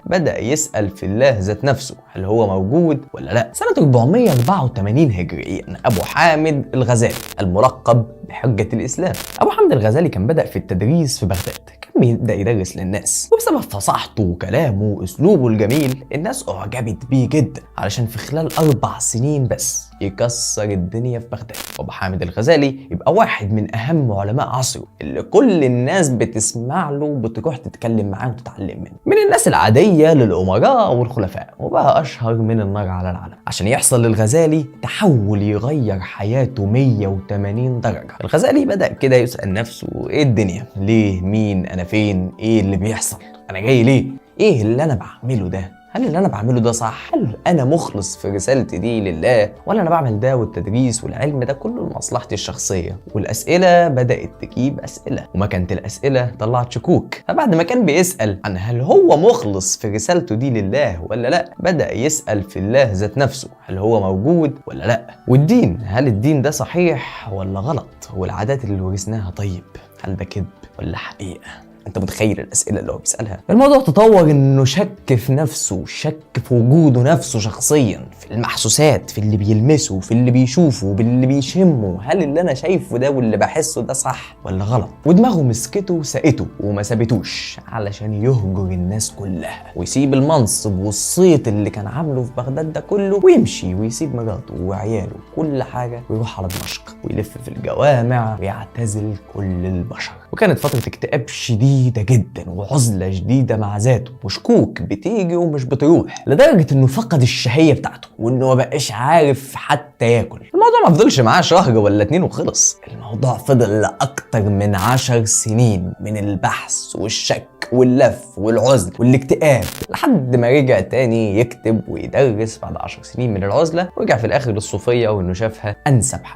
بدأ يسأل في الله ذات نفسه هل هو موجود ولا لا. سنة 484 هجريا أبو حامد الغزالي الملقب بحجة الإسلام. أبو حامد الغزالي كان بدأ في التدريس في بغداد، كان بيبدأ يدرس للناس، وبسبب فصاحته وكلامه وأسلوبه الجميل الناس أعجبت بيه جدا، علشان في خلال 4 سنين بس يكسر الدنيا في بغداد. أبو حامد الغزالي يبقى واحد من أهم علماء عصره اللي كل الناس بتسمع له وبتروح تتكلم معاه وتتعلم منه، من الناس العادية للأمراء والخلفاء، وبقى أشهر من النار على العلم. عشان يحصل للغزالي تحول يغير حياته 180 درجة. الغزالي بدأ كده يسأل نفسه إيه الدنيا؟ ليه؟ مين؟ أنا فين؟ إيه اللي بيحصل؟ أنا جاي ليه؟ إيه اللي أنا بعمله ده؟ هل اللي أنا بعمله ده صح؟ هل أنا مخلص في رسالتي دي لله؟ ولا أنا بعمل ده والتدريس والعلم ده كله لمصلحتي الشخصية؟ والأسئلة بدأت تجيب أسئلة، ومكانة الأسئلة طلعت شكوك. فبعد ما كان بيسأل عن هل هو مخلص في رسالته دي لله ولا لأ، بدأ يسأل في الله ذات نفسه هل هو موجود ولا لأ؟ والدين، هل الدين ده صحيح ولا غلط؟ والعادات اللي ورثناها طيب هل ده كذب ولا حقيقة؟ انت متخيل الاسئله اللي هو بيسالها؟ الموضوع تطور انه شك في نفسه، شك في وجوده نفسه شخصيا، في المحسوسات، في اللي بيلمسه، في اللي بيشوفه، باللي بيشمه. هل اللي انا شايفه ده واللي بحسه ده صح ولا غلط؟ ودماغه مسكته وسقته وما سابتوش علشان يهجر الناس كلها ويسيب المنصب والصيت اللي كان عامله في بغداد ده كله، ويمشي ويسيب مراته وعياله كل حاجه ويروح على دمشق ويلف في الجوامع ويعتزل كل البشر. وكانت فتره اكتئاب شديده جدا وعزله شديده مع ذاته وشكوك بتيجي ومش بتروح، لدرجه انه فقد الشهيه بتاعته وانه ما بقاش عارف حتى ياكل. الموضوع ما فضلش معاه شهر ولا 2 وخلص، الموضوع فضل لاكتر من 10 سنين من البحث والشك واللف والعزل والاكتئاب، لحد ما رجع تاني يكتب ويدرس بعد 10 سنين من العزله، ورجع في الاخر للصوفيه وانه شافها انسب حاجه.